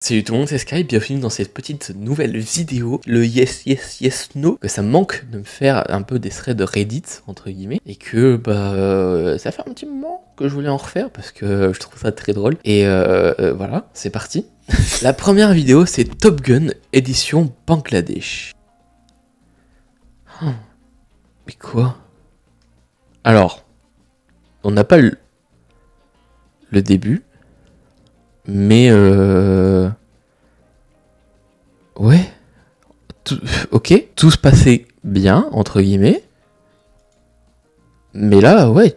Salut tout le monde, c'est Sky, bienvenue dans cette petite nouvelle vidéo, le yes yes yes no, que ça me manque de me faire un peu des threads de Reddit, entre guillemets, et que ça fait un petit moment que je voulais en refaire, parce que je trouve ça très drôle, et voilà, c'est parti. La première vidéo, c'est Top Gun, édition Bangladesh. Mais quoi? Alors, on n'a pas le début, mais ouais, ok, tout se passait bien, entre guillemets, mais là, ouais,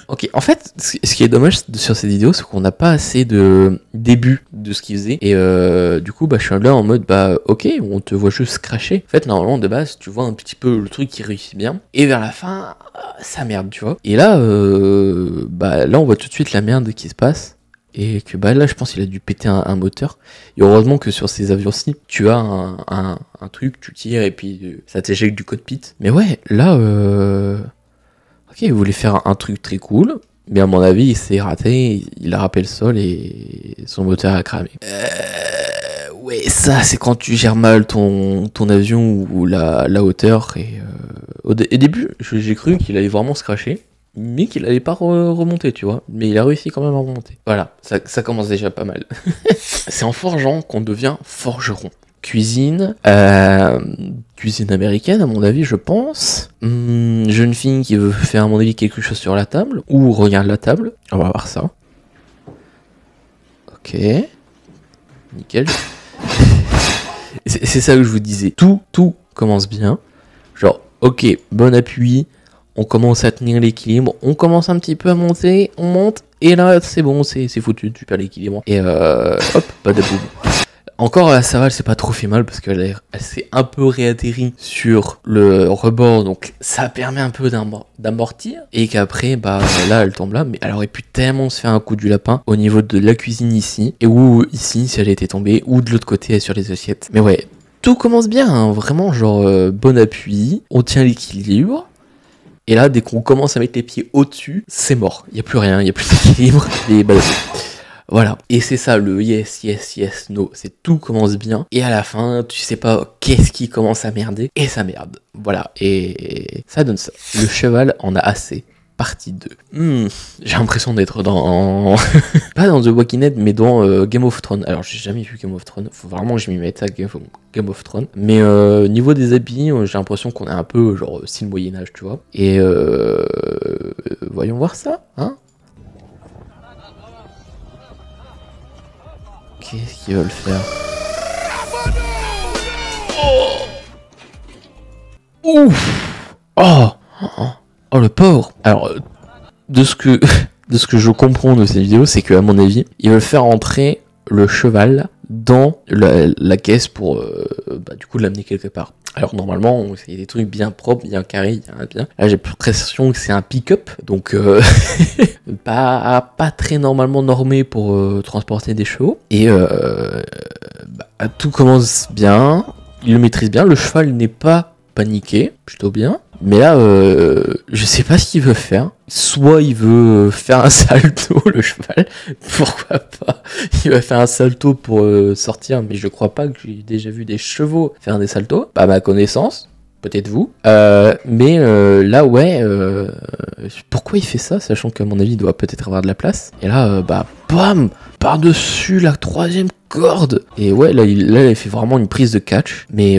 ok, en fait, ce qui est dommage sur cette vidéo, c'est qu'on n'a pas assez de début de ce qu'il faisait, et du coup, je suis là en mode, ok, on te voit juste cracher. En fait, normalement, de base, tu vois un petit peu le truc qui réussit bien, et vers la fin, ça merde, tu vois. Et là, là, on voit tout de suite la merde qui se passe. Et que là je pense qu'il a dû péter un moteur. Et heureusement que sur ces avions-ci, tu as un truc, tu tires et puis ça t'éjecte du cockpit. Mais ouais, là, ok, il voulait faire un truc très cool, mais à mon avis, il s'est raté, il a râpé le sol et son moteur a cramé. Ouais, ça c'est quand tu gères mal ton avion ou la hauteur. Et au début, j'ai cru qu'il allait vraiment se cracher, mais qu'il allait pas remonter, tu vois. Mais il a réussi quand même à remonter. Voilà, ça commence déjà pas mal. C'est en forgeant qu'on devient forgeron. Cuisine, cuisine américaine à mon avis, je pense. Jeune fille qui veut faire à mon avis quelque chose sur la table, ou regarde la table. On va voir ça. Ok, nickel. C'est ça que je vous disais. Tout commence bien. Genre, ok, bon appui. On commence à tenir l'équilibre, on commence un petit peu à monter, on monte, et là c'est bon, c'est foutu, tu perds l'équilibre. Et hop, pas de boum. Encore ça va, elle s'est pas trop fait mal parce qu'elle s'est un peu réatterrie sur le rebord, donc ça permet un peu d'amortir. Et qu'après, là elle tombe là, mais elle aurait pu tellement se faire un coup du lapin au niveau de la cuisine ici, et ou ici si elle était tombée, ou de l'autre côté sur les assiettes. Mais ouais, tout commence bien, hein, vraiment genre bon appui, on tient l'équilibre. Et là, dès qu'on commence à mettre les pieds au-dessus, c'est mort. Il n'y a plus rien, il n'y a plus d'équilibre. Et voilà. Et c'est ça, le yes, yes, yes, no. C'est tout commence bien. Et à la fin, tu sais pas qu'est-ce qui commence à merder. Et ça merde. Voilà. Et ça donne ça. Le cheval en a assez. Partie 2. J'ai l'impression d'être dans... pas dans The Walking Dead, mais dans Game of Thrones. Alors, j'ai jamais vu Game of Thrones. Faut vraiment que je m'y mette à Game of Thrones. Mais niveau des habits, j'ai l'impression qu'on est un peu genre style Moyen-Âge, tu vois. Et voyons voir ça, hein. Qu'est-ce qu'ils veulent faire? Oh. Ouf. Oh, le pauvre. Alors, de ce que je comprends de cette vidéo, c'est que à mon avis, ils veulent faire entrer le cheval dans la caisse pour du coup l'amener quelque part. Alors normalement, c'est des trucs bien propres, bien carrés, bien. Là, j'ai l'impression que c'est un pick-up, donc pas très normalement normé pour transporter des chevaux. Et tout commence bien, il le maîtrise bien, le cheval n'est pas paniqué, plutôt bien. Mais là, je sais pas ce qu'il veut faire. Soit il veut faire un salto, le cheval, pourquoi pas. Il va faire un salto pour sortir, mais je crois pas que j'ai déjà vu des chevaux faire des saltos. Pas à ma connaissance, peut-être vous. Mais là, ouais, pourquoi il fait ça, sachant qu'à mon avis, il doit peut-être avoir de la place. Et là, bam, par-dessus la troisième corde. Et ouais, là, il fait vraiment une prise de catch. Mais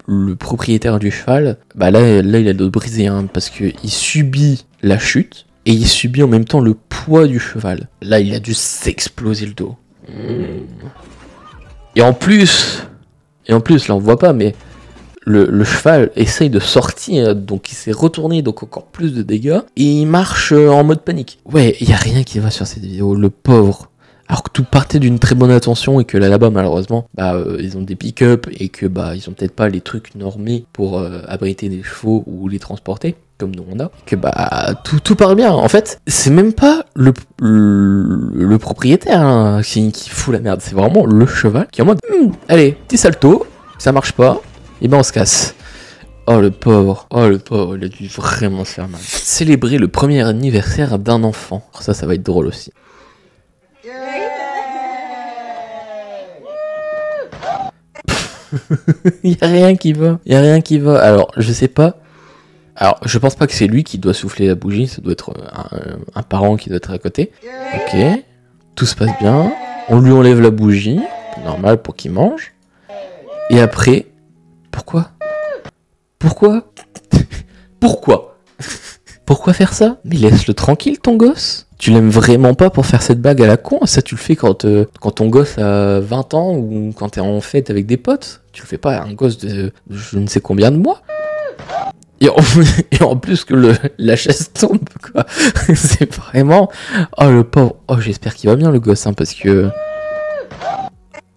le propriétaire du cheval, là, il a le dos brisé, hein, parce qu'il subit la chute et il subit en même temps le poids du cheval. Là, il a dû s'exploser le dos. Et en plus, là, on voit pas, mais le cheval essaye de sortir, donc il s'est retourné, donc encore plus de dégâts, et il marche en mode panique. Ouais, il y a rien qui va sur cette vidéo, le pauvre. Alors que tout partait d'une très bonne intention et que là-bas, malheureusement, ils ont des pick-up et que ils ont peut-être pas les trucs normés pour abriter des chevaux ou les transporter, comme nous on a. Que tout part bien. En fait, c'est même pas le propriétaire hein, qui fout la merde, c'est vraiment le cheval qui est en mode allez, petit salto, ça marche pas, et on se casse. Oh le pauvre, il a dû vraiment se faire mal. Célébrer le premier anniversaire d'un enfant. Alors ça va être drôle aussi. Il y a rien qui va. Il y a rien qui va. Alors, je sais pas. Alors, je pense pas que c'est lui qui doit souffler la bougie. Ça doit être un parent qui doit être à côté. Ok. Tout se passe bien. On lui enlève la bougie. Normal pour qu'il mange. Et après... Pourquoi? Pourquoi? Pourquoi? Pourquoi faire ça? Mais laisse-le tranquille, ton gosse. Tu l'aimes vraiment pas pour faire cette bague à la con? Ça, tu le fais quand ton gosse a 20 ans ou quand t'es en fête avec des potes. Tu le fais pas à un gosse de je ne sais combien de mois. Et en plus que la chaise tombe, quoi. C'est vraiment... Oh, le pauvre. Oh, j'espère qu'il va bien, le gosse, hein, parce que...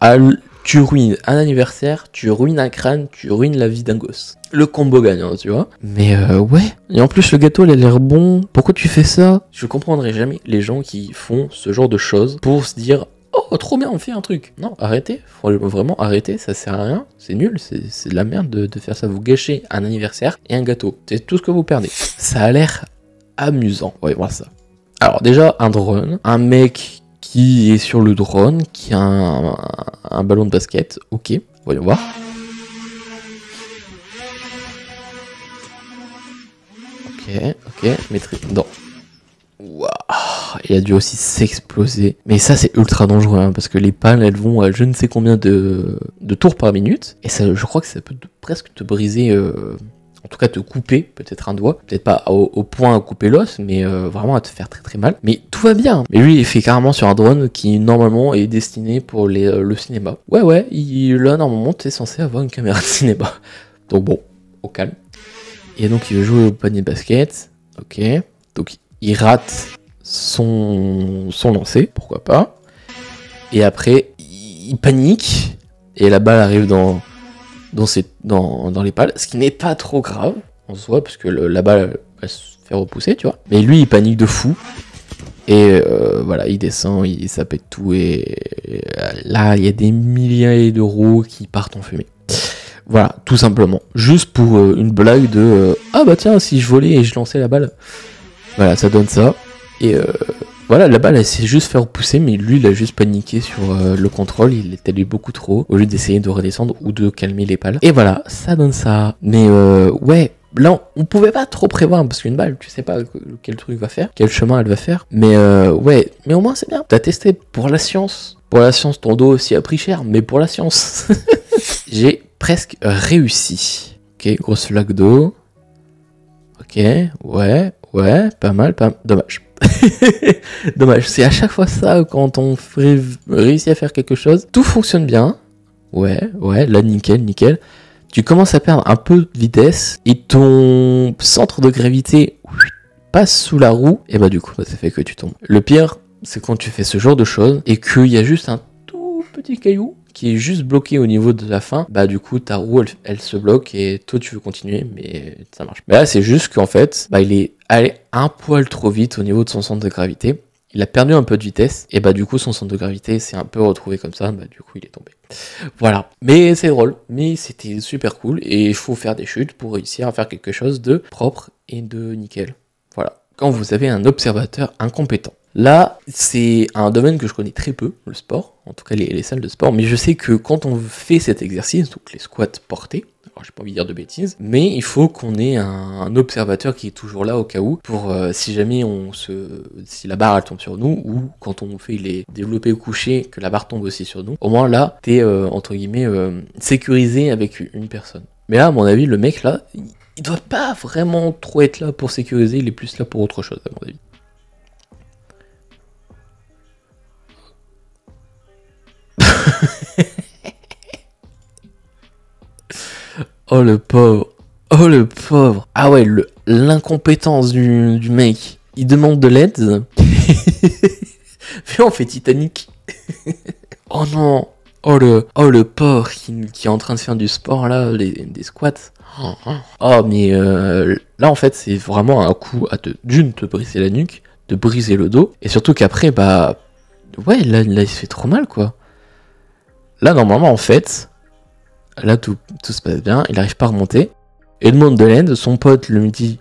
Ah, tu ruines un anniversaire, tu ruines un crâne, tu ruines la vie d'un gosse. Le combo gagnant, tu vois. Mais ouais. Et en plus, le gâteau, il a l'air bon. Pourquoi tu fais ça? Je comprendrai jamais les gens qui font ce genre de choses pour se dire... Oh, trop bien, on fait un truc. Non, arrêtez. Faut vraiment arrêter, ça sert à rien. C'est nul, c'est de la merde de faire ça. Vous gâchez un anniversaire et un gâteau. C'est tout ce que vous perdez. Ça a l'air amusant. Ouais, voilà ça. Alors déjà, un drone. Un mec qui est sur le drone, qui a un ballon de basket. Ok, voyons voir. Ok, maîtrise. Non. Waouh, il a dû aussi s'exploser. Mais ça, c'est ultra dangereux, hein, parce que les pales, elles vont à je ne sais combien de tours par minute. Et ça, je crois que ça peut presque te briser, en tout cas te couper peut-être un doigt. Peut-être pas au point à couper l'os, mais vraiment à te faire très très mal. Mais tout va bien. Mais lui, il fait carrément sur un drone qui normalement est destiné pour le cinéma. Ouais, là, normalement, t'es censé avoir une caméra de cinéma. Donc bon, au calme. Et donc, il veut jouer au panier de basket. Ok. Donc, il rate son lancer, pourquoi pas. Et après, il panique. Et la balle arrive dans les pales. Ce qui n'est pas trop grave, en soi, parce que la balle va se faire repousser, tu vois. Mais lui, il panique de fou. Et voilà, il descend, ça pète tout. Et là, il y a des milliers d'euros qui partent en fumée. Voilà, tout simplement. Juste pour une blague de... ah bah tiens, si je volais et je lançais la balle... Voilà, ça donne ça. Et voilà, la balle, elle s'est juste fait repousser, mais lui, il a juste paniqué sur le contrôle. Il est allé beaucoup trop, au lieu d'essayer de redescendre ou de calmer les pales. Et voilà, ça donne ça. Mais ouais, là, on pouvait pas trop prévoir, parce qu'une balle, tu sais pas quel truc va faire, quel chemin elle va faire. Mais ouais, mais au moins, c'est bien. T'as testé pour la science. Pour la science, ton dos aussi a pris cher, mais pour la science. J'ai presque réussi. Ok, grosse flaque d'eau. Ok, ouais, pas mal. Dommage. Dommage, c'est à chaque fois ça quand on réussit à faire quelque chose. Tout fonctionne bien. Ouais, là nickel. Tu commences à perdre un peu de vitesse et ton centre de gravité passe sous la roue. Et bah du coup, ça fait que tu tombes. Le pire, c'est quand tu fais ce genre de choses et qu'il y a juste un tout petit caillou qui est juste bloqué au niveau de la fin, bah du coup ta roue elle se bloque et toi tu veux continuer mais ça marche. Mais là c'est juste qu'en fait bah il est allé un poil trop vite au niveau de son centre de gravité, il a perdu un peu de vitesse et bah du coup son centre de gravité s'est un peu retrouvé comme ça, bah du coup il est tombé. Voilà, mais c'est drôle, mais c'était super cool et il faut faire des chutes pour réussir à faire quelque chose de propre et de nickel. Voilà, quand vous avez un observateur incompétent. Là, c'est un domaine que je connais très peu, le sport, en tout cas les salles de sport, mais je sais que quand on fait cet exercice, donc les squats portés, alors j'ai pas envie de dire de bêtises, mais il faut qu'on ait un observateur qui est toujours là au cas où, pour si jamais si la barre elle tombe sur nous, ou quand on fait les développés couchés, que la barre tombe aussi sur nous, au moins là, t'es entre guillemets sécurisé avec une personne. Mais là, à mon avis, le mec là, il doit pas vraiment trop être là pour sécuriser, il est plus là pour autre chose, à mon avis. Oh le pauvre. Ah ouais, l'incompétence du mec. Il demande de l'aide. Viens, on fait Titanic. Oh non. Oh le pauvre qui est en train de faire du sport là, des squats. Oh mais là en fait c'est vraiment un coup à te briser la nuque, de briser le dos, et surtout qu'après bah ouais là il se fait trop mal quoi. Là normalement en fait, là tout se passe bien, il arrive pas à remonter, et demande de l'aide, son pote lui dit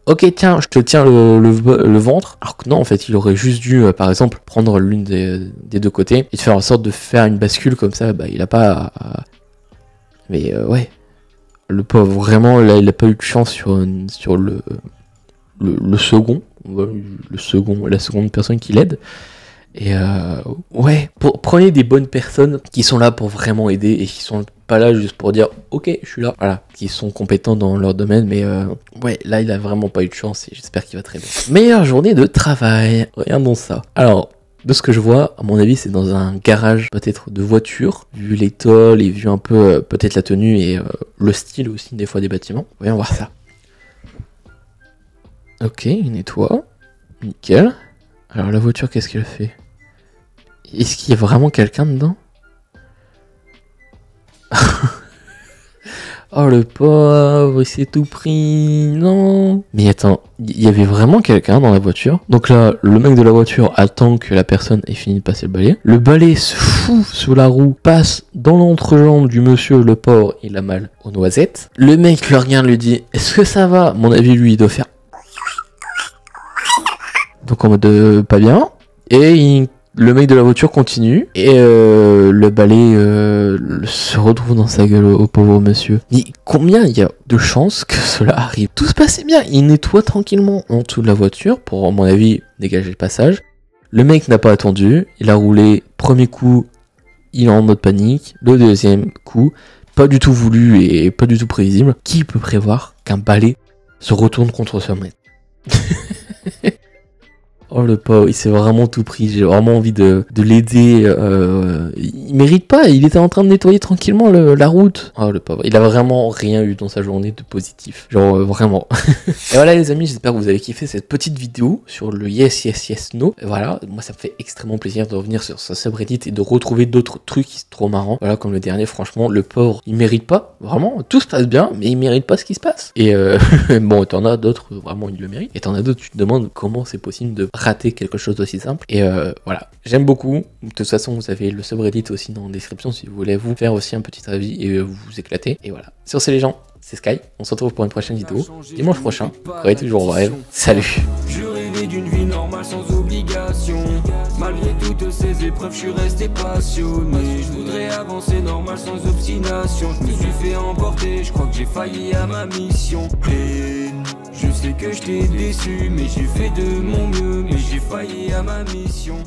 ok tiens je te tiens le ventre, alors que non en fait il aurait juste dû par exemple prendre l'une des deux côtés et faire en sorte de faire une bascule comme ça, bah il a pas Mais ouais, le pauvre, vraiment, là, il a pas eu de chance sur le second, la seconde personne qui l'aide. Et ouais, prenez des bonnes personnes qui sont là pour vraiment aider et qui sont pas là juste pour dire ok, je suis là. Voilà, qui sont compétents dans leur domaine. Mais ouais, là, il a vraiment pas eu de chance et j'espère qu'il va très bien. Meilleure journée de travail. Regardons ça. Alors, de ce que je vois, à mon avis, c'est dans un garage peut-être de voiture, vu les tôles et vu un peu peut-être la tenue et le style aussi des fois des bâtiments. Voyons voir ça. Ok, il nettoie. Nickel. Alors la voiture, qu'est-ce qu'elle fait? Est-ce qu'il y a vraiment quelqu'un dedans? Oh le pauvre, il s'est tout pris, non. Mais attends, il y avait vraiment quelqu'un dans la voiture. Donc là, le mec de la voiture attend que la personne ait fini de passer le balai. Le balai se fout sous la roue, passe dans l'entrejambe du monsieur, le pauvre, il a mal aux noisettes. Le mec le regarde, lui dit, est-ce que ça va? À mon avis, lui, il doit faire... Donc en mode pas bien. Et le mec de la voiture continue. Et le balai se retrouve dans sa gueule au pauvre monsieur. Mais combien il y a de chances que cela arrive? Tout se passait bien. Il nettoie tranquillement en dessous de la voiture pour, à mon avis, dégager le passage. Le mec n'a pas attendu. Il a roulé. Premier coup, il est en mode panique. Le deuxième coup, pas du tout voulu et pas du tout prévisible. Qui peut prévoir qu'un balai se retourne contre son maître? Oh le pauvre, il s'est vraiment tout pris, j'ai vraiment envie de l'aider, il mérite pas, il était en train de nettoyer tranquillement la route. Oh le pauvre, il a vraiment rien eu dans sa journée de positif, genre vraiment. Et voilà les amis, j'espère que vous avez kiffé cette petite vidéo sur le yes yes yes no. Et voilà, moi ça me fait extrêmement plaisir de revenir sur ce subreddit et de retrouver d'autres trucs qui sont trop marrants. Voilà, comme le dernier, franchement, le pauvre, il mérite pas, vraiment, tout se passe bien, mais il mérite pas ce qui se passe. Et bon, t'en as d'autres, vraiment, il le mérite. Et t'en as d'autres, tu te demandes comment c'est possible de rater quelque chose d'aussi simple. Et voilà, j'aime beaucoup. De toute façon, vous avez le subreddit aussi dans la description si vous voulez vous faire aussi un petit avis et vous éclater. Et voilà. Sur ce les gens, c'est Sky. On se retrouve pour une prochaine vidéo dimanche prochain. Corée toujours en rêve. Salut. Je rêvais d'une vie normale sans obligation. Malgré toutes ces épreuves, je suis resté passionné. Je voudrais avancer normal sans obstination. Je me suis fait emporter, je crois que j'ai failli à ma mission. Et je sais que je t'ai déçu, mais j'ai fait de mon mieux. Mais j'ai failli à ma mission.